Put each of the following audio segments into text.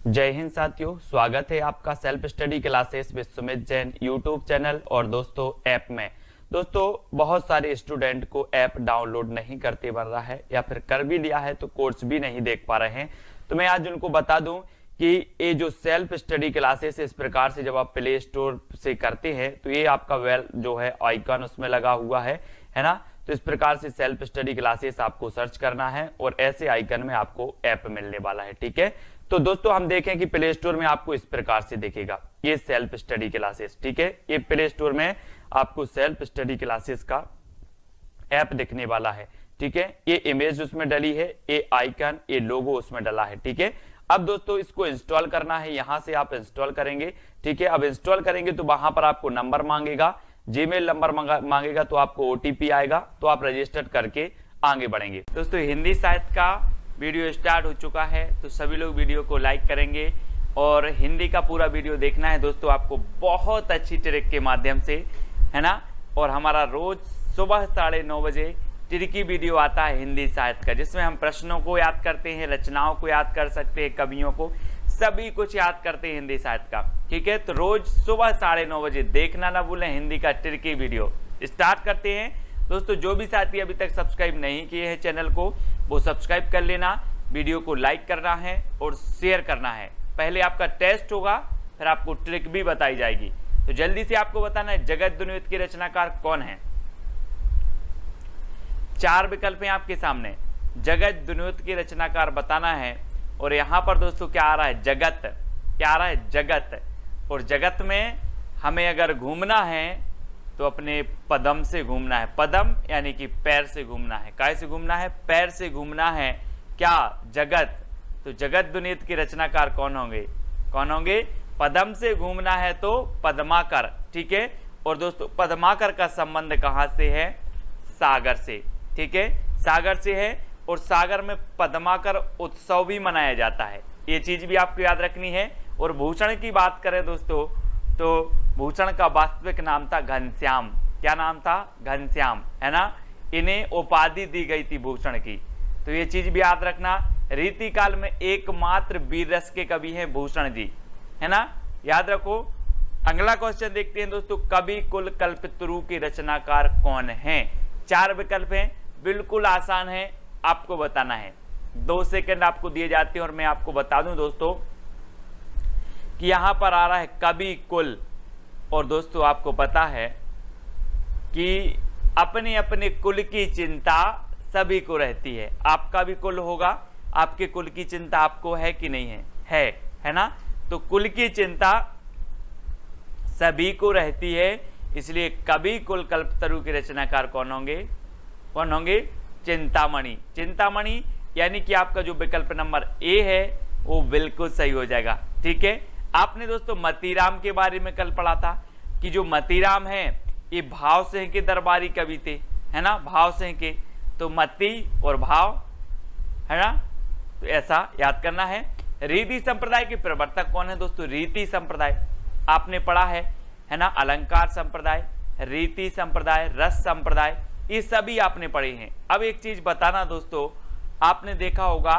जय हिंद साथियों, स्वागत है आपका self study classes Vishwamit Jain YouTube channel और दोस्तों ऐप में। दोस्तों बहुत सारे स्टूडेंट को ऐप डाउनलोड नहीं करते बन रहा है या फिर कर भी लिया है तो कोर्स भी नहीं देख पा रहे हैं। तो मैं आज उनको बता दूं कि ये जो सेल्फ स्टडी क्लासेस इस प्रकार से जब आप प्ले स्टोर से करते हैं तो ये आपका वेल जो है आइकन उसमें लगा हुआ है ना। तो इस प्रकार से सेल्फ स्टडी क्लासेस आपको सर्च करना है और ऐसे आइकन में आपको ऐप मिलने वाला है। ठीक है, तो दोस्तों हम देखें कि प्ले स्टोर में आपको इस प्रकार से दिखेगा ये सेल्फ स्टडी क्लासेस। ठीक है, ये प्ले स्टोर में आपको सेल्फ स्टडी क्लासेस का ऐप दिखने वाला है। ठीक है, ये इमेज उसमें डली है, ये आइकन, ये लोगो उसमें डला है। ठीक है, अब दोस्तों इसको इंस्टॉल करना है, यहां से आप इंस्टॉल करेंगे। ठीक है, अब इंस्टॉल करेंगे तो वहां पर आपको नंबर मांगेगा, जीमेल नंबर मांगेगा, तो आपको ओटीपी आएगा, तो आप रजिस्टर करके आगे बढ़ेंगे। दोस्तों हिंदी साहित्य का वीडियो स्टार्ट हो चुका है, तो सभी लोग वीडियो को लाइक करेंगे और हिंदी का पूरा वीडियो देखना है दोस्तों आपको बहुत अच्छी ट्रिक के माध्यम से, है ना। और हमारा रोज सुबह 9:30 बजे ट्रिकी वीडियो आता है हिंदी साहित्य का, जिसमें हम प्रश्नों को याद करते हैं, रचनाओं को याद कर सकते हैं, कवियों को, सभी कुछ याद करते हैं हिंदी साहित्य का। ठीक है, तो रोज सुबह 9:30 बजे देखना ना भूलें हिंदी का ट्रिकी वीडियो। स्टार्ट करते हैं दोस्तों। जो भी साथी अभी तक सब्सक्राइब नहीं किए हैं चैनल को, वो सब्सक्राइब कर लेना, वीडियो को लाइक करना है और शेयर करना है। पहले आपका टेस्ट होगा, फिर आपको ट्रिक भी बताई जाएगी। तो जल्दी से आपको बताना है जगत दुनियत के रचनाकार कौन है। 4 विकल्प हैं आपके सामने, जगत दुनियत के रचनाकार बताना है। और यहां पर दोस्तों क्या आ रहा है, जगत। क्या आ रहा है, जगत। और जगत में हमें अगर घूमना है तो अपने पदम से घूमना है। पदम यानी कि पैर से घूमना है। काय से घूमना है, पैर से घूमना है। क्या, जगत। तो जगत दुनियत के रचनाकार कौन होंगे, कौन होंगे, पदम से घूमना है तो पद्माकर। ठीक है, और दोस्तों पद्माकर का संबंध कहां से है, सागर से। ठीक है, सागर से है, और सागर में पद्माकर उत्सव भी मनाया जाता है, ये चीज भी आपको याद रखनी है। और भूषण की बात करें दोस्तों, तो भूषण का वास्तविक नाम था घनश्याम। क्या नाम था, घनश्याम, है ना। इन्हें उपाधि दी गई थी भूषण की, तो ये चीज भी याद रखना। रीति काल में एकमात्र वीर रस के कवि हैं भूषण जी, है ना, याद रखो। अगला क्वेश्चन देखते हैं दोस्तों, कवि कुल कल्पतरु के रचनाकार कौन है। 4 विकल्प हैं, बिल्कुल आसान है, आपको बताना है। 2 सेकंड आपको दिए जाते हैं और मैं आपको बता दूं दोस्तों कि यहां पर आ रहा है कवि कुल। और दोस्तों आपको पता है कि अपने अपने कुल की चिंता सभी को रहती है। आपका भी कुल होगा, आपके कुल की चिंता आपको है कि नहीं है, है ना। तो कुल की चिंता सभी को रहती है, इसलिए कवि कुल कल्पतरु के रचनाकार कौन होंगे, कौन होंगे, चिंतामणि। चिंतामणि यानी कि आपका जो विकल्प नंबर ए है वो बिल्कुल सही हो जाएगा। ठीक है, आपने दोस्तों मतीराम के बारे में कल पढ़ा था कि जो मतीराम है ये भाव सिंह के दरबारी कवि थे, है ना, भाव सिंह के। तो मती और भाव, है ना, तो ऐसा याद करना है। रीति संप्रदाय के प्रवर्तक कौन है दोस्तों, रीति संप्रदाय आपने पढ़ा है ना। अलंकार संप्रदाय, रीति संप्रदाय, रस संप्रदाय, ये सभी आपने पढ़े हैं। अब एक चीज बताना दोस्तों, आपने देखा होगा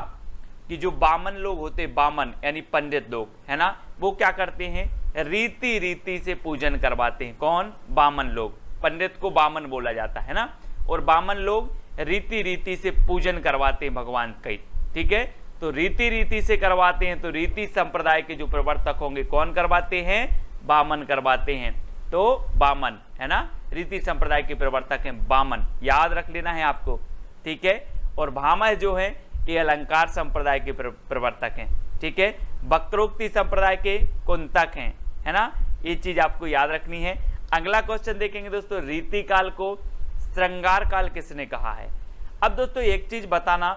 कि जो बामन लोग होते, बामन यानी पंडित लोग, है ना, वो क्या करते हैं, रीति रीति से पूजन करवाते हैं। कौन, बामन लोग। पंडित को बामन बोला जाता है ना, और बामन लोग रीति रीति से पूजन करवाते हैं भगवान का। ठीक है, तो रीति रीति से करवाते हैं, तो रीति संप्रदाय के जो प्रवर्तक होंगे कौन करवाते हैं, बामन करवाते हैं। तो बामन, है ना, रीति संप्रदाय के प्रवर्तक हैं बामन, याद रख लेना है आपको। ठीक है, और भामह जो है ये अलंकार संप्रदाय के प्रवर्तक हैं। ठीक है, वक्रोक्ति संप्रदाय के कुंतक हैं, है ना, ये चीज आपको याद रखनी है। अगला क्वेश्चन देखेंगे दोस्तों, रीति काल को श्रृंगार काल किसने कहा है। अब दोस्तों एक चीज बताना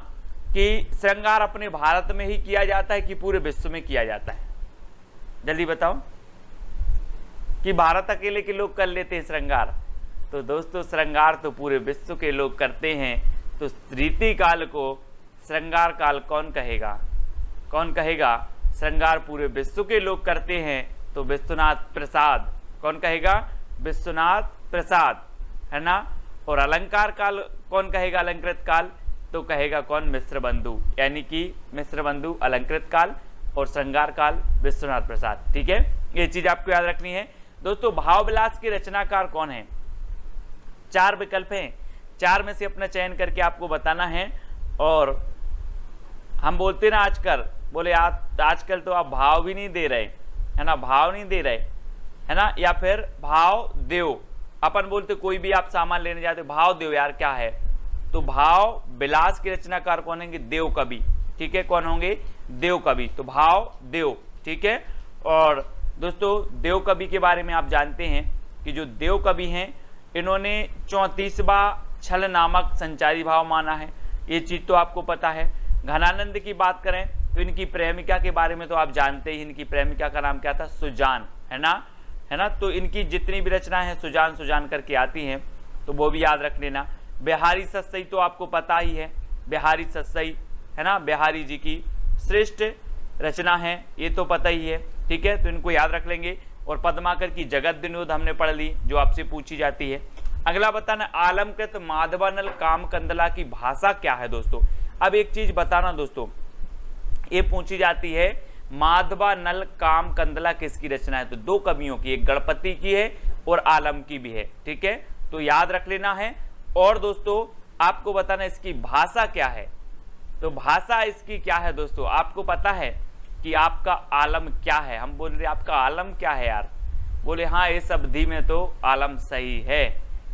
कि श्रृंगार अपने भारत में ही किया जाता है कि पूरे विश्व में किया जाता है, जल्दी बताओ। कि भारत अकेले के लोग कर लेते हैं श्रृंगार, तो दोस्तों श्रृंगार तो पूरे विश्व के लोग करते हैं। तो रीति काल को श्रृंगार काल कौन कहेगा, कौन कहेगा, श्रृंगार पूरे विश्व के लोग करते हैं, तो विश्वनाथ प्रसाद। कौन कहेगा, विश्वनाथ प्रसाद, है ना। और अलंकार काल कौन कहेगा, अलंकृत काल, तो कहेगा कौन, मिश्र बंधु, यानी कि मिश्र बंधु अलंकृत काल। और श्रृंगार काल विश्वनाथ प्रसाद। ठीक है, ये चीज आपको याद रखनी है दोस्तों। भाव विलास के रचनाकार कौन है? 4 विकल्प हैं, 4 में से अपना चयन करके आपको बताना है। और हम बोलते ना आजकल, बोले आजकल तो आप भाव भी नहीं दे रहे, है ना, भाव नहीं दे रहे, है ना, या फिर भाव देव। अपन बोलते कोई भी आप सामान लेने जाते भाव देव, यार क्या है? तो भाव विलास के रचनाकार कौन होंगे? देव कवि। ठीक है, कौन होंगे? देव कवि। तो भाव देव। ठीक है, और दोस्तों देव कवि के बारे में आप जानते हैं कि जो देव कवि हैं इन्होंने 34वां छल नामक संचारी भाव माना है, ये चीज तो आपको पता है। घनानंद की बात करें तो इनकी प्रेमिका के बारे में तो आप जानते ही, इनकी प्रेमिका का नाम क्या था? सुजान, है ना। तो इनकी जितनी भी रचनाएं हैं सुजान सुजान करके आती हैं, तो वो भी याद रख लेना। बिहारी सतसई तो आपको पता ही है, बिहारी सतसई, है ना, बिहारी जी की श्रेष्ठ रचना है, ये तो पता ही है। ठीक है, तो इनको याद रख लेंगे। और पद्माकर की जगत विनोद हमने पढ़ ली, जो आपसे पूछी जाती है। अगला बताना, आलमकृत माधवानल कामकंदला की भाषा क्या है दोस्तों? अब एक चीज बताना दोस्तों, ये पूछी जाती है माधवानल कामकंदला किसकी रचना है? तो 2 कवियों की, एक गणपति की है और आलम की भी है। ठीक है, तो याद रख लेना है। और दोस्तों आपको बताना इसकी भाषा क्या है? तो भाषा इसकी क्या है दोस्तों? आपको पता है कि आपका आलम क्या है? हम बोल रहे आपका आलम क्या है यार? बोले हाँ, इस अवधि में तो आलम सही है,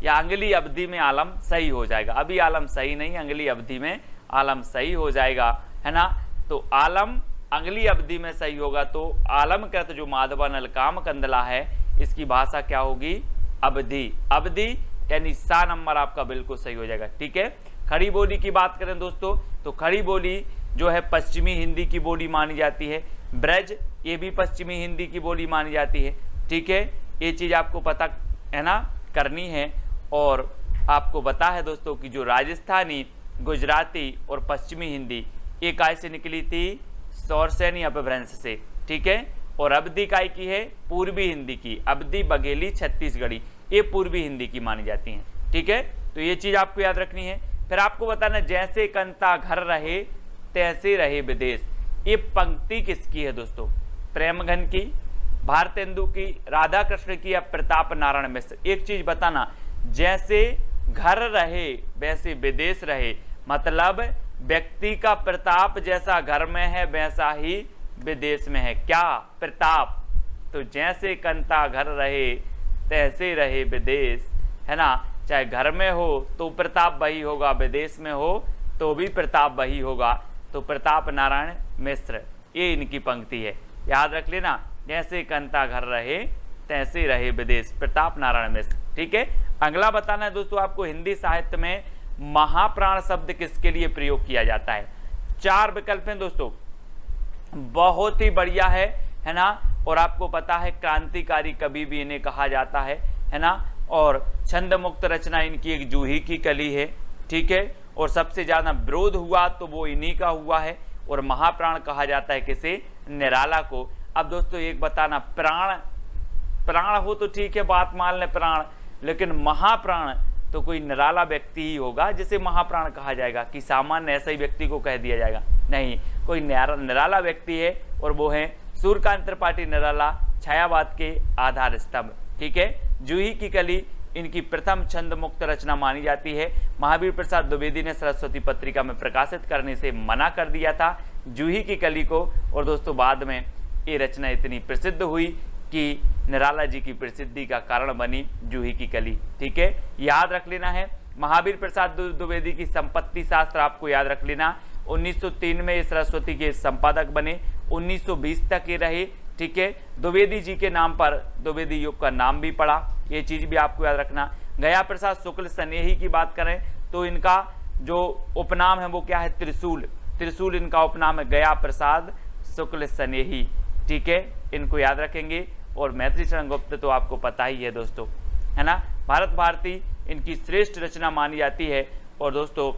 या अगली अवधि में आलम सही हो जाएगा। अभी आलम सही नहीं, अगली अवधि में आलम सही हो जाएगा, है ना। तो आलम अगली अवधि में सही होगा। तो आलम कृत जो माधवानल कामकंदला है, इसकी भाषा क्या होगी? अवधि। अवधि यानी सा नंबर आपका बिल्कुल सही हो जाएगा। ठीक है, खड़ी बोली की बात करें दोस्तों, तो खड़ी बोली जो है पश्चिमी हिंदी की बोली मानी जाती है। ब्रज, ये भी पश्चिमी हिंदी की बोली मानी जाती है। ठीक है, ये चीज आपको पता है ना, करनी है। और आपको पता है दोस्तों कि जो राजस्थानी, गुजराती और पश्चिमी हिंदी ये काय से निकली थी? सौरसैनी अपभ्रंश से। ठीक है, और अवधि काय की है? पूर्वी हिंदी की। अवधि, बघेली, छत्तीसगढ़ी, ये पूर्वी हिंदी की मानी जाती हैं। ठीक है, तो ये चीज आपको याद रखनी है। फिर आपको बताना, जैसे कंता घर रहे तैसे रहे विदेश, ये पंक्ति किसकी है दोस्तों? प्रेमघन की, भारतेंदु की, राधा कृष्ण की, या प्रताप नारायण मिश्र? एक चीज बताना, जैसे घर रहे वैसे विदेश रहे, मतलब व्यक्ति का प्रताप जैसा घर में है वैसा ही विदेश में है। क्या? प्रताप। तो जैसे कंता घर रहे तैसे रहे विदेश, है ना। चाहे घर में हो तो प्रताप वही होगा, विदेश में हो तो भी प्रताप वही होगा। तो प्रताप नारायण मिश्र, ये इनकी पंक्ति है, याद रख लेना। जैसे कंता घर रहे तैसे रहे विदेश, प्रताप नारायण मिश्र। ठीक है, अगला बताना है दोस्तों आपको, हिंदी साहित्य में महाप्राण शब्द किसके लिए प्रयोग किया जाता है? 4 विकल्प हैं दोस्तों, बहुत ही बढ़िया है ना। और आपको पता है क्रांतिकारी कवि भी इन्हें कहा जाता है ना। और छंद मुक्त रचना इनकी एक जूही की कली है। ठीक है, और सबसे ज्यादा विरोध हुआ तो वो इन्हीं का हुआ है। और महाप्राण कहा जाता है किसे? निराला को। अब दोस्तों एक बताना, प्राण हो तो ठीक है, बात मान ले प्राण, लेकिन महाप्राण तो कोई निराला व्यक्ति ही होगा जिसे महाप्राण कहा जाएगा, कि सामान्य ऐसा ही व्यक्ति को कह दिया जाएगा? नहीं, कोई निराला व्यक्ति है, और वो है सूर्यकांत त्रिपाठी निराला, छायावाद के आधार स्तंभ। ठीक है, जूही की कली इनकी प्रथम छंद मुक्त रचना मानी जाती है। महावीर प्रसाद द्विवेदी ने सरस्वती पत्रिका में प्रकाशित करने से मना कर दिया था जूही की कली को। और दोस्तों बाद में ये रचना इतनी प्रसिद्ध हुई कि निराला जी की प्रसिद्धि का कारण बनी जूही की कली। ठीक है, याद रख लेना है। महावीर प्रसाद द्विवेदी की संपत्ति शास्त्र आपको याद रख लेना। 1903 में ये सरस्वती के संपादक बने, 1920 तक ये रहे। ठीक है, द्विवेदी जी के नाम पर द्विवेदी युग का नाम भी पड़ा, ये चीज भी आपको याद रखना। गया प्रसाद शुक्ल स्नेही की बात करें तो इनका जो उपनाम है वो क्या है? त्रिशूल। त्रिशूल इनका उपनाम है, गया प्रसाद शुक्ल स्नेही। ठीक है, इनको याद रखेंगे। और मैत्री शरण गुप्त तो आपको पता ही है दोस्तों, है ना। भारत भारती इनकी श्रेष्ठ रचना मानी जाती है। और दोस्तों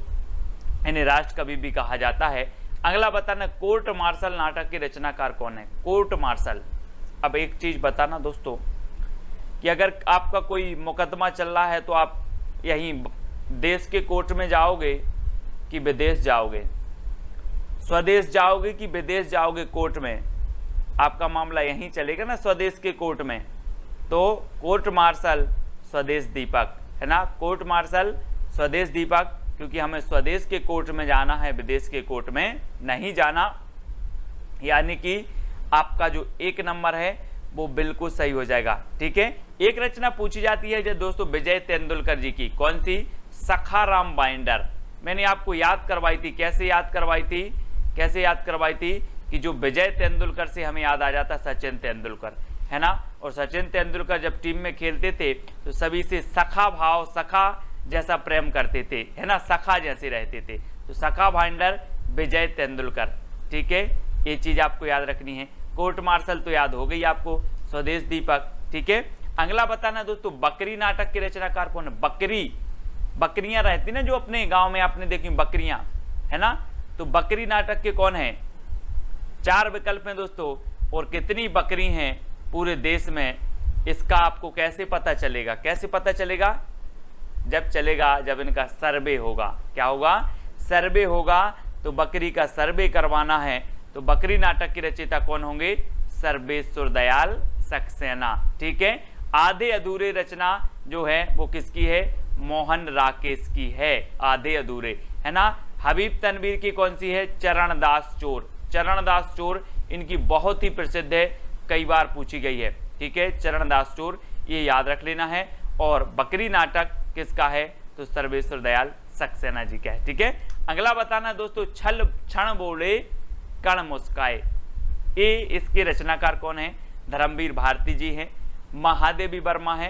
इन्हें राष्ट्र कवि भी कहा जाता है। अगला बताना, कोर्ट मार्शल नाटक के रचनाकार कौन है? Court martial. अब एक चीज बताना दोस्तों कि अगर आपका कोई मुकदमा चल रहा है तो आप यहीं देश के कोर्ट में जाओगे कि विदेश जाओगे? स्वदेश जाओगे कि विदेश जाओगे कोर्ट में? आपका मामला यहीं चलेगा ना स्वदेश के कोर्ट में, तो कोर्ट मार्शल स्वदेश दीपक, है ना, कोर्ट मार्शल स्वदेश दीपक, क्योंकि हमें स्वदेश के कोर्ट में जाना है, विदेश के कोर्ट में नहीं जाना। यानी कि आपका जो 1 नंबर है वो बिल्कुल सही हो जाएगा। ठीक है, एक रचना पूछी जाती है जो दोस्तों विजय तेंदुलकर जी की, कौन सी? सखाराम बाइंडर। मैंने आपको याद करवाई थी, कैसे याद करवाई थी, कैसे याद करवाई थी कि जो विजय तेंदुलकर से हमें याद आ जाता सचिन तेंदुलकर, है ना। और सचिन तेंदुलकर जब टीम में खेलते थे तो सभी से सखा भाव, सखा जैसा प्रेम करते थे, है ना, सखा जैसे रहते थे। तो सखा बाइंडर विजय तेंदुलकर। ठीक है, ये चीज आपको याद रखनी है। कोर्ट मार्शल तो याद हो गई आपको, स्वदेश दीपक। ठीक है, अगला बताना दोस्तों, बकरी नाटक के रचनाकार कौन है? बकरी, बकरियां रहती ना जो अपने गांव में आपने देखी बकरियां, है ना, तो बकरी नाटक के कौन है? 4 विकल्प हैं दोस्तों। और कितनी बकरी हैं पूरे देश में, इसका आपको कैसे पता चलेगा? कैसे पता चलेगा? जब चलेगा जब इनका सर्वे होगा। क्या होगा? सर्वे होगा। तो बकरी का सर्वे करवाना है, तो बकरी नाटक की रचयिता कौन होंगे? सर्वेश्वर दयाल सक्सेना। ठीक है, आधे अधूरे रचना जो है वो किसकी है? मोहन राकेश की है, आधे अधूरे, है ना। हबीब तनवीर की कौन सी है? चरणदास चोर। चरणदास चोर इनकी बहुत ही प्रसिद्ध है, कई बार पूछी गई है। ठीक है, चरणदास चोर, ये याद रख लेना है। और बकरी नाटक किसका है? तो सर्वेश्वर दयाल सक्सेना जी का है। ठीक है, अगला बताना दोस्तों, छल क्षण बोले कण मुस्काए, ये इसके रचनाकार कौन है? धर्मवीर भारती जी हैं, महादेवी वर्मा है,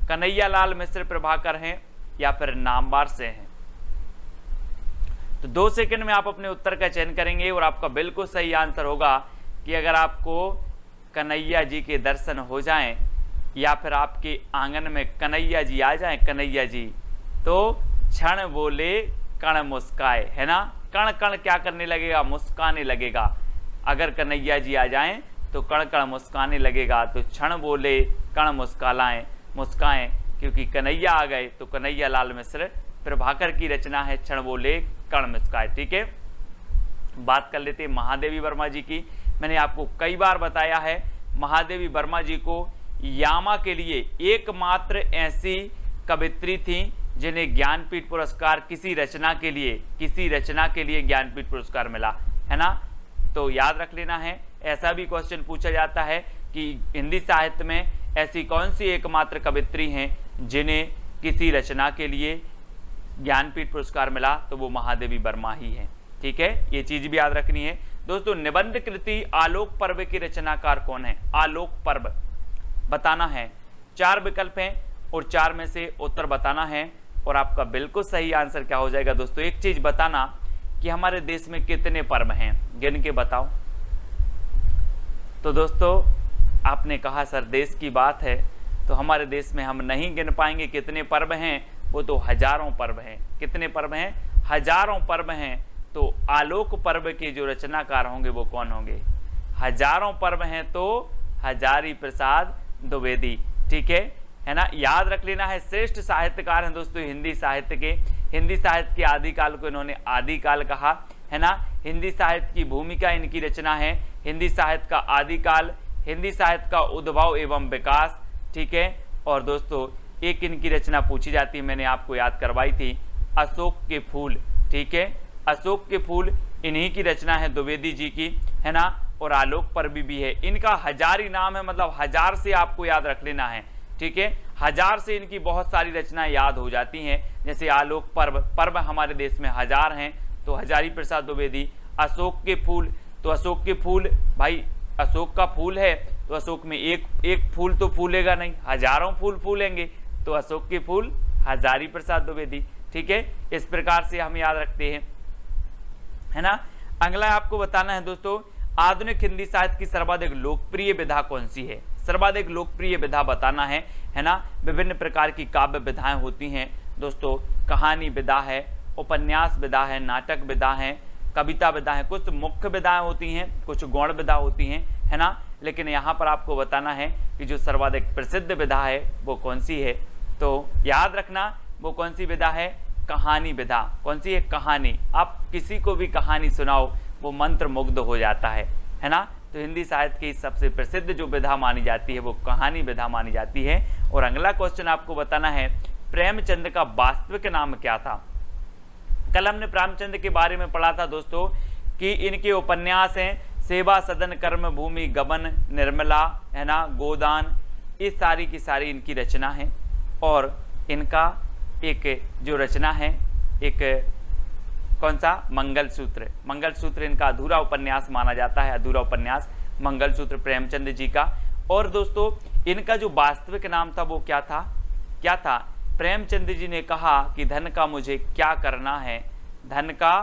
कन्हैया लाल मिश्र प्रभाकर हैं, या फिर नामवार से हैं। तो 2 सेकंड में आप अपने उत्तर का चयन करेंगे और आपका बिल्कुल सही आंसर होगा कि अगर आपको कन्हैया जी के दर्शन हो जाएं या फिर आपके आंगन में कन्हैया जी आ जाएं, कन्हैया जी, तो क्षण बोले कण मुस्काए, है ना। कण कण क्या करने लगेगा? मुस्काने लगेगा। अगर कन्हैया जी आ जाएं तो कण कण मुस्काने लगेगा। तो क्षण बोले कण मुस्काएं, क्योंकि कन्हैया आ गए। तो कन्हैया लाल मिश्र प्रभाकर की रचना है क्षण बोले कण मुस्काए। ठीक है, बात कर लेते हैं महादेवी वर्मा जी की। मैंने आपको कई बार बताया है, महादेवी वर्मा जी को यामा के लिए एकमात्र ऐसी कवित्री थी जिन्हें ज्ञानपीठ पुरस्कार किसी रचना के लिए ज्ञानपीठ पुरस्कार मिला, है ना। तो याद रख लेना है, ऐसा भी क्वेश्चन पूछा जाता है कि हिंदी साहित्य में ऐसी कौन सी एकमात्र कवित्री हैं जिन्हें किसी रचना के लिए ज्ञानपीठ पुरस्कार मिला, तो वो महादेवी वर्मा ही है। ठीक है, ये चीज भी याद रखनी है दोस्तों। निबंध कृति आलोक पर्व के रचनाकार कौन है? आलोक पर्व बताना है। 4 विकल्प हैं और 4 में से उत्तर बताना है और आपका बिल्कुल सही आंसर क्या हो जाएगा दोस्तों? एक चीज बताना कि हमारे देश में कितने पर्व हैं, गिन के बताओ। तो दोस्तों आपने कहा सर देश की बात है, तो हमारे देश में हम नहीं गिन पाएंगे कितने पर्व हैं, वो तो हजारों पर्व हैं। कितने पर्व हैं? हजारों पर्व हैं। तो आलोक पर्व के जो रचनाकार होंगे वो कौन होंगे? हजारों पर्व हैं तो हजारी प्रसाद द्विवेदी। ठीक है ना, याद रख लेना है। श्रेष्ठ साहित्यकार हैं दोस्तों हिंदी साहित्य के। हिंदी साहित्य के आदिकाल को इन्होंने आदिकाल कहा, है ना। हिंदी साहित्य की भूमिका इनकी रचना है हिंदी साहित्य का आदिकाल, हिंदी साहित्य का उद्भव एवं विकास। ठीक है, और दोस्तों एक इनकी रचना पूछी जाती है, मैंने आपको याद करवाई थी, अशोक के फूल। ठीक है, अशोक के फूल इन्हीं की रचना है, द्विवेदी जी की, है ना। और आलोक पर्व भी है। इनका हजारी नाम है, मतलब 1000 से आपको याद रख लेना है। ठीक है, 1000 से इनकी बहुत सारी रचनाएं याद हो जाती हैं। जैसे आलोक पर्व हमारे देश में 1000 हैं, तो हजारी प्रसाद द्विवेदी। अशोक के फूल, तो अशोक के फूल, भाई अशोक का फूल है तो अशोक में एक फूल तो फूलेगा नहीं, हजारों फूल फूलेंगे, तो अशोक के फूल हजारी प्रसाद द्विवेदी। ठीक है, इस प्रकार से हम याद रखते हैं, है ना। अगला आपको बताना है दोस्तों, आधुनिक हिंदी साहित्य की सर्वाधिक लोकप्रिय विधा कौन सी है? सर्वाधिक लोकप्रिय विधा बताना है ना। विभिन्न प्रकार की काव्य विधाएं होती हैं दोस्तों, कहानी विधा है, उपन्यास विधा है, नाटक विधा है, कविता विधा है, कुछ मुख्य विधाएं होती हैं, कुछ गौण विधा होती हैं, है ना। लेकिन यहाँ पर आपको बताना है कि जो सर्वाधिक प्रसिद्ध विधा है वो कौन सी है। तो याद रखना वो कौन सी विधा है? कहानी विधा। कौन सी है? कहानी। आप किसी को भी कहानी सुनाओ वो मंत्र मुग्ध हो जाता है ना। तो हिंदी साहित्य की सबसे प्रसिद्ध जो विधा मानी जाती है वो कहानी विधा मानी जाती है। और अगला क्वेश्चन आपको बताना है, प्रेमचंद का वास्तविक नाम क्या था। कल हमने प्रेमचंद के बारे में पढ़ा था दोस्तों कि इनके उपन्यास हैं सेवा सदन, कर्म भूमि, गबन, निर्मला, है ना, गोदान, ये सारी की सारी इनकी रचना है। और इनका एक जो रचना है, एक कौन सा, मंगलसूत्र। मंगलसूत्र इनका अधूरा उपन्यास माना जाता है, अधूरा उपन्यास मंगलसूत्र प्रेमचंद जी का। और दोस्तों इनका जो वास्तविक नाम था वो क्या था, क्या था? प्रेमचंद जी ने कहा कि धन का मुझे क्या करना है, धन का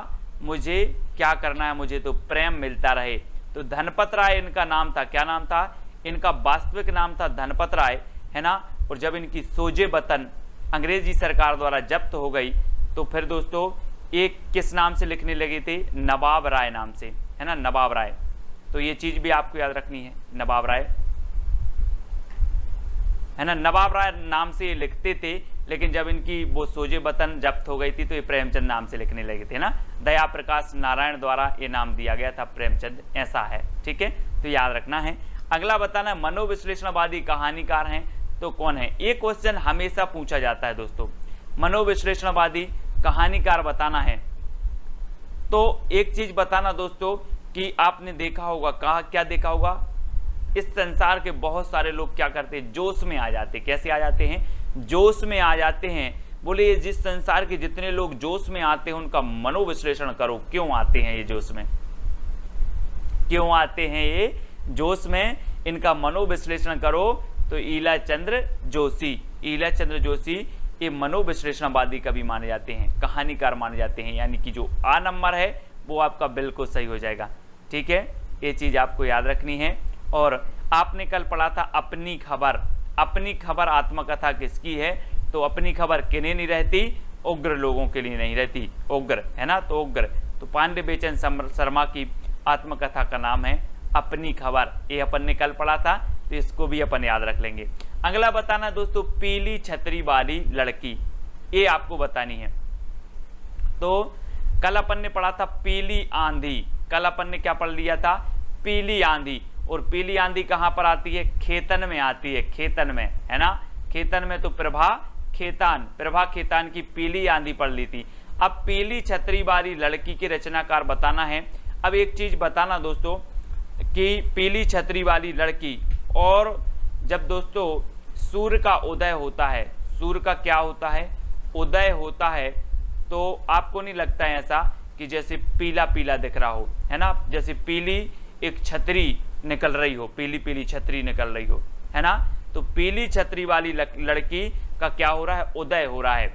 मुझे क्या करना है, मुझे तो प्रेम मिलता रहे। तो धनपत राय इनका नाम था। क्या नाम था? इनका वास्तविक नाम था धनपत राय, है ना। और जब इनकी सोजे वतन अंग्रेजी सरकार द्वारा जब्त हो गई तो फिर दोस्तों एक किस नाम से लिखने लगे थे? नवाब राय नाम से, है ना, नवाब राय। तो ये चीज भी आपको याद रखनी है, नवाब राय, है ना, नवाब राय नाम से ये लिखते थे। लेकिन जब इनकी वो सोजे वतन जब्त हो गई थी तो ये प्रेमचंद नाम से लिखने लगे थे ना। दया प्रकाश नारायण द्वारा ये नाम दिया गया था प्रेमचंद, ऐसा है, ठीक है, तो याद रखना है। अगला बताना है, मनोविश्लेषणवादी कहानीकार हैं तो कौन है। ये क्वेश्चन हमेशा पूछा जाता है दोस्तों, मनोविश्लेषणवादी कहानीकार बताना है। तो एक चीज बताना दोस्तों कि आपने देखा होगा, कहा क्या देखा होगा, इस संसार के बहुत सारे लोग क्या करते हैं, जोश में आ जाते हैं। कैसे आ जाते हैं? जोश में आ जाते हैं। बोले जिस संसार के जितने लोग जोश में आते हैं उनका मनोविश्लेषण करो, क्यों आते हैं ये जोश में, क्यों आते हैं ये जोश में, इनका मनोविश्लेषण करो। तो ईलाचंद्र जोशी, ईलाचंद्र जोशी ये मनोविश्लेषणवादी कवि माने जाते हैं, कहानीकार माने जाते हैं। यानी कि जो आ नंबर है वो आपका बिल्कुल सही हो जाएगा, ठीक है, ये चीज आपको याद रखनी है। और आपने कल पढ़ा था अपनी खबर, अपनी खबर आत्मकथा किसकी है? तो अपनी खबर किन्हें नहीं रहती? उग्र लोगों के लिए नहीं रहती, उग्र, है ना, तो उग्र। तो पांडे बेचन शर्मा की आत्मकथा का नाम है अपनी खबर, ये अपन ने कल पढ़ा था, तो इसको भी अपन याद रख लेंगे। अगला बताना दोस्तों, पीली छतरी वाली लड़की, ये आपको बतानी है। तो कल अपन ने पढ़ा था पीली आंधी, कल अपन ने क्या पढ़ लिया था? पीली आंधी। और पीली आंधी कहां पर आती है? खेतन में आती है, खेतन में, है ना, खेतन में। तो प्रभा खेतान, प्रभा खेतान की पीली आंधी पढ़ ली थी। अब पीली छतरी वाली लड़की के रचनाकार बताना है। अब एक चीज बताना दोस्तों कि पीली छतरी वाली लड़की, और जब दोस्तों सूर्य का उदय होता है, सूर्य का क्या होता है? उदय होता है, तो आपको नहीं लगता है ऐसा कि जैसे पीला पीला दिख रहा हो, है ना, जैसे पीली एक छतरी निकल रही हो, पीली पीली छतरी निकल रही हो, है ना। तो पीली छतरी वाली लड़की का क्या हो रहा है? उदय हो रहा है।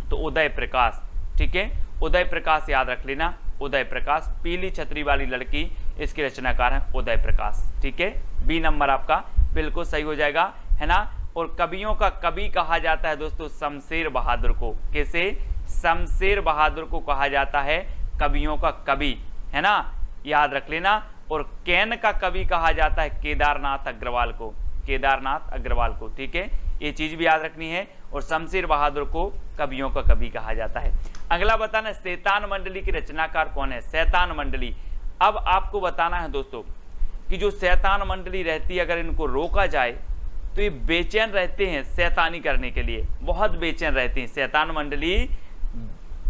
तो उदय प्रकाश, ठीक है, उदय प्रकाश याद रख लेना, उदय प्रकाश, पीली छतरी वाली लड़की, इसके रचनाकार है उदय प्रकाश, ठीक है। बी नंबर आपका बिल्कुल सही हो जाएगा, है ना। और कवियों का कवि कहा जाता है दोस्तों शमशेर बहादुर को। कैसे? शमशेर बहादुर को कहा जाता है कवियों का कवि, है ना, याद रख लेना। और कैन का कवि कहा जाता है केदारनाथ अग्रवाल को, केदारनाथ अग्रवाल को, ठीक है, ये चीज भी याद रखनी है। और शमशेर बहादुर को कवियों का कवि कहा जाता है। अगला बताना, शैतान मंडली की रचनाकार कौन है? शैतान मंडली। अब आपको बताना है दोस्तों कि जो शैतान मंडली रहती है, अगर इनको रोका जाए तो ये बेचैन रहते हैं शैतानी करने के लिए, बहुत बेचैन रहती हैं। शैतान मंडली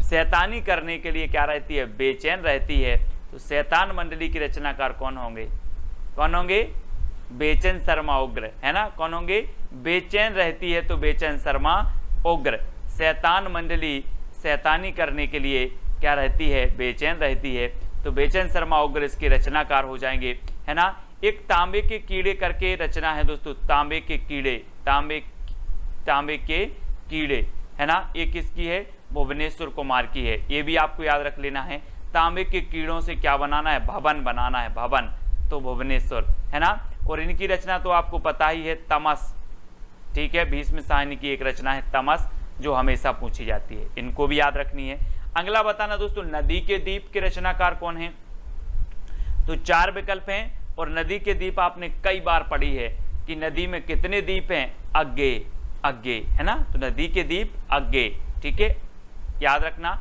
शैतानी करने के लिए क्या रहती है? बेचैन रहती है। तो शैतान मंडली की रचनाकार कौन होंगे? कौन होंगे? बेचैन शर्मा उग्र, है ना, कौन होंगे? बेचैन रहती है तो बेचैन शर्मा उग्र। शैतान मंडली शैतानी करने के लिए क्या रहती है? बेचैन रहती है, तो बेचैन शर्मा उग्र इसके रचनाकार हो जाएंगे, है ना। एक तांबे के कीड़े करके रचना है दोस्तों, तांबे के कीड़े, तांबे के कीड़े, है ना, ये किसकी है? भुवनेश्वर कुमार की है। ये भी आपको याद रख लेना है। तांबे के कीड़ों से क्या बनाना है? भवन बनाना है, भवन, तो भुवनेश्वर, है ना। और इनकी रचना तो आपको पता ही है, तमस, ठीक है, भीष्म साहनी की एक रचना है तमस, जो हमेशा पूछी जाती है, इनको भी याद रखनी है। अगला बताना दोस्तों, नदी के द्वीप के रचनाकार कौन है? तो 4 विकल्प हैं। और नदी के द्वीप आपने कई बार पढ़ी है कि नदी में कितने द्वीप हैं? अग्गे, अग्गे, है ना, तो नदी के द्वीप अग्गे, ठीक है, याद रखना।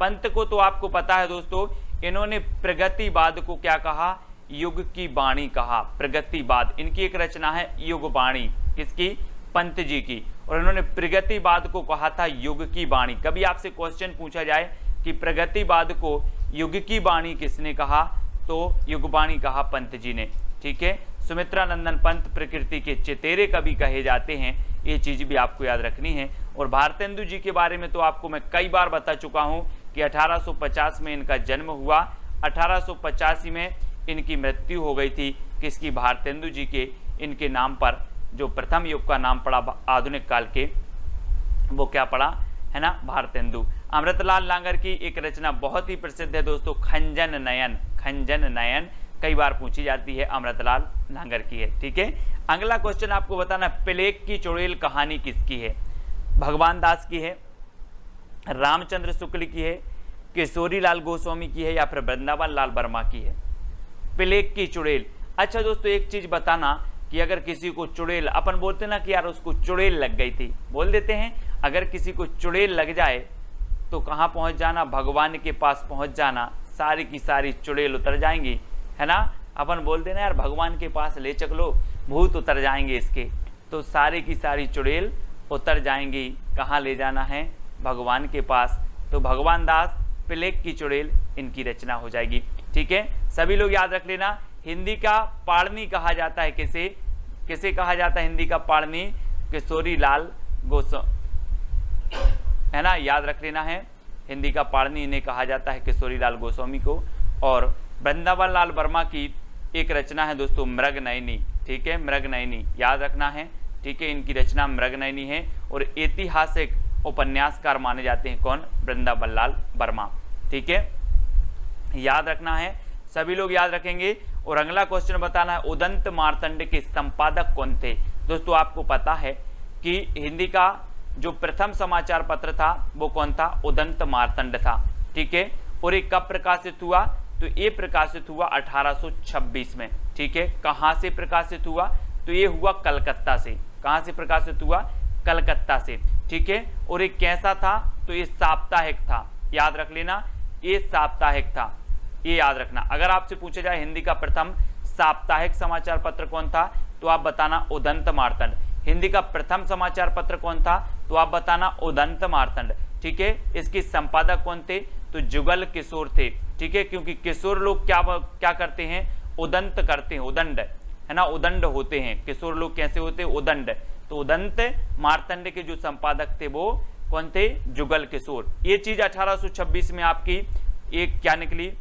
पंत को तो आपको पता है दोस्तों, इन्होंने प्रगतिवाद को क्या कहा? युग की वाणी कहा, प्रगतिवाद। इनकी एक रचना है युग वाणी, किसकी? पंत जी की। और इन्होंने प्रगतिवाद को कहा था युग की वाणी। कभी आपसे क्वेश्चन पूछा जाए कि प्रगतिवाद को युग की वाणी किसने कहा, तो युगवाणी कहा पंत जी ने। ठीक है, सुमित्रा नंदन पंत प्रकृति के चेतेरे कवि कहे जाते हैं, ये चीज भी आपको याद रखनी है। और भारतेंदु जी के बारे में तो आपको मैं कई बार बता चुका हूं कि 1850 में इनका जन्म हुआ, 1885 में इनकी मृत्यु हो गई थी। किसकी? भारतेंदु जी के। इनके नाम पर जो प्रथम युग का नाम पड़ा आधुनिक काल के, वो क्या पड़ा है ना? भारतेंदु। अमृतलाल लांगर की एक रचना बहुत ही प्रसिद्ध है दोस्तों, खंजन नयन। खंजन नयन कई बार पूछी जाती है, अमृतलाल लांगर की है। ठीक है, अगला क्वेश्चन आपको बताना, प्लेग की चुड़ैल कहानी किसकी है? भगवान दास की है, रामचंद्र शुक्ल की है, किशोरी लाल गोस्वामी की है, या फिर वृंदावन लाल वर्मा की है? प्लेग की चुड़ैल। अच्छा दोस्तों, एक चीज बताना कि अगर किसी को चुड़ैल, अपन बोलते ना कि यार उसको चुड़ैल लग गई थी, बोल देते हैं। अगर किसी को चुड़ैल लग जाए तो कहाँ पहुंच जाना? भगवान के पास पहुंच जाना, सारी की सारी चुड़ैल उतर जाएंगी, है ना? अपन बोल देना यार भगवान के पास ले चलो, भूत उतर जाएंगे इसके, तो सारी की सारी चुड़ैल उतर जाएंगी। कहाँ ले जाना है? भगवान के पास। तो भगवान दास, प्लेग की चुड़ैल इनकी रचना हो जाएगी। ठीक है, सभी लोग याद रख लेना, हिंदी का पाणिनि कहा जाता है किसे? किसे कहा जाता है हिंदी का पाणिनि? किशोरी लाल गोस्वामी, है ना? याद रख लेना है, हिंदी का पाणिनि इन्हें कहा जाता है, किशोरी लाल गोस्वामी को। और वृंदावन लाल वर्मा की एक रचना है दोस्तों, मृगनयनी। ठीक है, मृगनयनी याद रखना है। ठीक है, इनकी रचना मृगनयनी है। और ऐतिहासिक उपन्यासकार माने जाते हैं कौन? वृंदावन लाल वर्मा। ठीक है, याद रखना है, सभी लोग याद रखेंगे। और अगला क्वेश्चन बताना है, उदंत मार्तंड के संपादक कौन थे? दोस्तों आपको पता है कि हिंदी का जो प्रथम समाचार पत्र था वो कौन था? उदंत मार्तंड था। ठीक है, और ये कब प्रकाशित हुआ? तो ये प्रकाशित हुआ 1826 में। ठीक है, कहाँ से प्रकाशित हुआ? तो ये हुआ कलकत्ता से। कहाँ से प्रकाशित हुआ? कलकत्ता से। ठीक है, और ये कैसा था? तो ये साप्ताहिक था, याद रख लेना, ये साप्ताहिक था, ये याद रखना। अगर आपसे पूछा जाए हिंदी का प्रथम साप्ताहिक समाचार पत्र कौन था, तो आप बताना उदंत मार्तंड। हिंदी का प्रथम समाचार पत्र कौन था, तो आप बताना उदंत मार्तंड। ठीक है, इसके संपादक कौन थे? तो जुगल किशोर थे। ठीक है, क्योंकि किशोर लोग क्या करते हैं? उदंत करते हैं, उदंड, है ना? उदंड होते हैं किशोर लोग। कैसे होते हैं? उदंड। तो उदंत मार्तंड के जो संपादक थे वो कौन थे? जुगल किशोर। ये चीज 1826 में आपकी एक क्या निकली?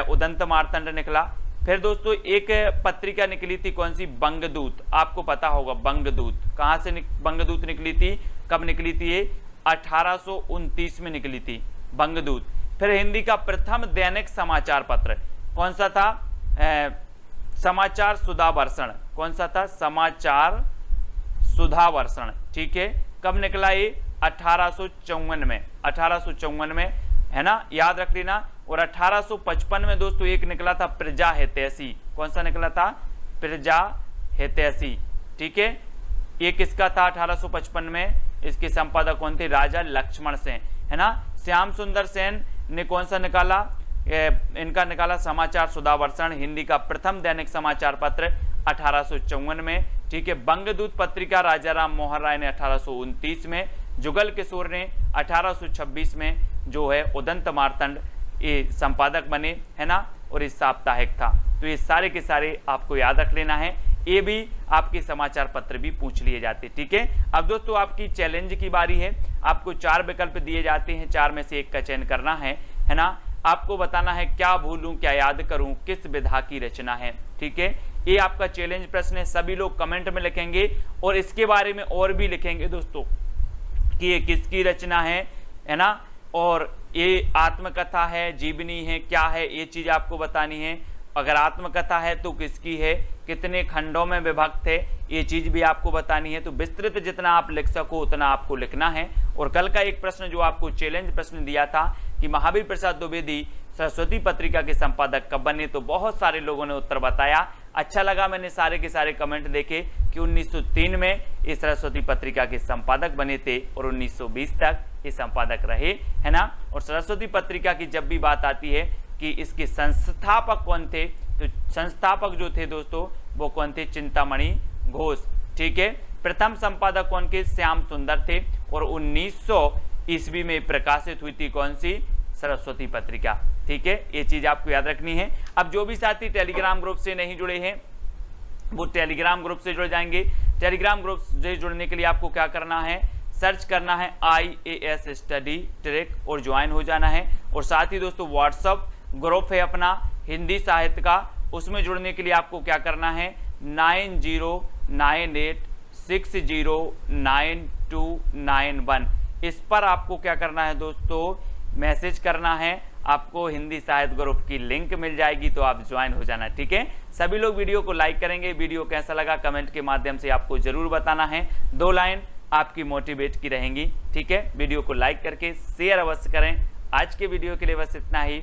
उदंत मार्तंड निकला। फिर दोस्तों एक पत्रिका निकली थी, कौन सी? बंगदूत। आपको पता होगा बंगदूत। कहां से बंगदूत निकली थी? कब निकली थी ये? 1829 में निकली थी बंगदूत। फिर हिंदी का प्रथम दैनिक समाचार पत्र कौन सा था? समाचार सुधावर्षण। कौन सा था? समाचार सुधावर्षण। ठीक है, कब निकला ये? 1854 में। 1854 में, है ना? याद रख लेना। और 1855 में दोस्तों एक निकला था प्रजा हितैषी। कौन सा निकला था? प्रजा हितैषी। ठीक है, ये किसका था? 1855 में इसके संपादक कौन थे? राजा लक्ष्मण सेन, है ना? श्याम सुंदर सेन ने कौन सा निकाला? इनका निकाला समाचार सुधावर्षण, हिंदी का प्रथम दैनिक समाचार पत्र 1854 में। ठीक है, बंगदूत पत्रिका राजा राम मोहन राय ने 1829 में, जुगल किशोर ने 1826 में जो है उदंत मार्तंड ये संपादक बने, है ना? और इस साप्ताहिक था। तो ये सारे के सारे आपको याद रख लेना है, ये भी आपके समाचार पत्र भी पूछ लिए जाते। ठीक है, अब दोस्तों आपकी चैलेंज की बारी है। आपको 4 विकल्प दिए जाते हैं, 4 में से एक का चयन करना है ना? आपको बताना है क्या भूलूं क्या याद करूं, किस विधा की रचना है। ठीक है, ये आपका चैलेंज प्रश्न है। सभी लोग कमेंट में लिखेंगे और इसके बारे में और भी लिखेंगे दोस्तों कि ये किसकी रचना है ना? और ये आत्मकथा है, जीवनी है, क्या है, ये चीज आपको बतानी है। अगर आत्मकथा है तो किसकी है, कितने खंडों में विभक्त है, ये चीज भी आपको बतानी है। तो विस्तृत जितना आप लिख सको उतना आपको लिखना है। और कल का एक प्रश्न जो आपको चैलेंज प्रश्न दिया था कि महावीर प्रसाद द्विवेदी सरस्वती पत्रिका के संपादक कब बने, तो बहुत सारे लोगों ने उत्तर बताया। अच्छा लगा, मैंने सारे के सारे कमेंट देखे कि 1903 में ये सरस्वती पत्रिका के संपादक बने थे और 1920 तक ये संपादक रहे, है ना? और सरस्वती पत्रिका की जब भी बात आती है कि इसके संस्थापक कौन थे, तो संस्थापक जो थे दोस्तों वो कौन थे? चिंतामणि घोष। ठीक है, प्रथम संपादक कौन के? श्याम सुंदर थे। और 1900 ईस्वी में प्रकाशित हुई थी कौन सी? सरस्वती पत्रिका। ठीक है, ये चीज आपको याद रखनी है। अब जो भी साथी टेलीग्राम ग्रुप से नहीं जुड़े हैं वो टेलीग्राम ग्रुप से जुड़ जाएंगे। टेलीग्राम ग्रुप से जुड़ने के लिए आपको क्या करना है? सर्च करना है IAS स्टडी ट्रैक और ज्वाइन हो जाना है। और साथ ही दोस्तों व्हाट्सअप ग्रुप है अपना हिंदी साहित्य का, उसमें जुड़ने के लिए आपको क्या करना है? 9098609291 इस पर आपको क्या करना है दोस्तों? मैसेज करना है। आपको हिंदी साहित्य ग्रुप की लिंक मिल जाएगी, तो आप ज्वाइन हो जाना। ठीक है, सभी लोग वीडियो को लाइक करेंगे। वीडियो कैसा लगा कमेंट के माध्यम से आपको जरूर बताना है। 2 लाइन आपकी मोटिवेट की रहेंगी। ठीक है, वीडियो को लाइक करके शेयर अवश्य करें। आज के वीडियो के लिए बस इतना ही।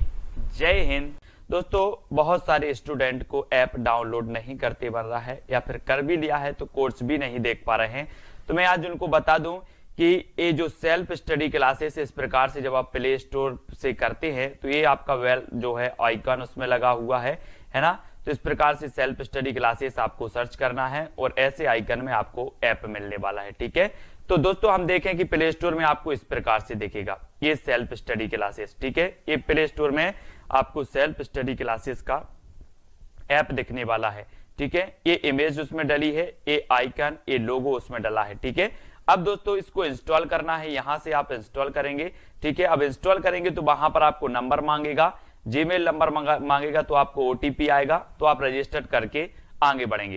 जय हिंद। दोस्तों बहुत सारे स्टूडेंट को ऐप डाउनलोड नहीं करते बन रहा है, या फिर कर भी लिया है तो कोर्स भी नहीं देख पा रहे हैं। तो मैं आज उनको बता दूं कि ये जो सेल्फ स्टडी क्लासेस इस प्रकार से जब आप प्ले स्टोर से करते हैं तो ये आपका वेल जो है आइकन उसमें लगा हुआ है ना। तो इस प्रकार से सेल्फ स्टडी क्लासेस आपको सर्च करना है और ऐसे आइकन में आपको ऐप मिलने वाला है। ठीक है, तो दोस्तों हम देखें कि प्ले स्टोर में आपको इस प्रकार से दिखेगा ये सेल्फ स्टडी क्लासेस। ठीक है, ये प्ले स्टोर में आपको सेल्फ स्टडी क्लासेस का ऐप दिखने वाला है। ठीक है, ये इमेज उसमें डली है, ये आइकन, ये लोगो उसमें डला है। ठीक है, अब दोस्तों इसको इंस्टॉल करना है। यहां से आप इंस्टॉल करेंगे। ठीक है, अब इंस्टॉल करेंगे तो वहां पर आपको नंबर मांगेगा, जीमेल नंबर मांगेगा, तो आपको OTP आएगा, तो आप रजिस्टर करके आगे बढ़ेंगे।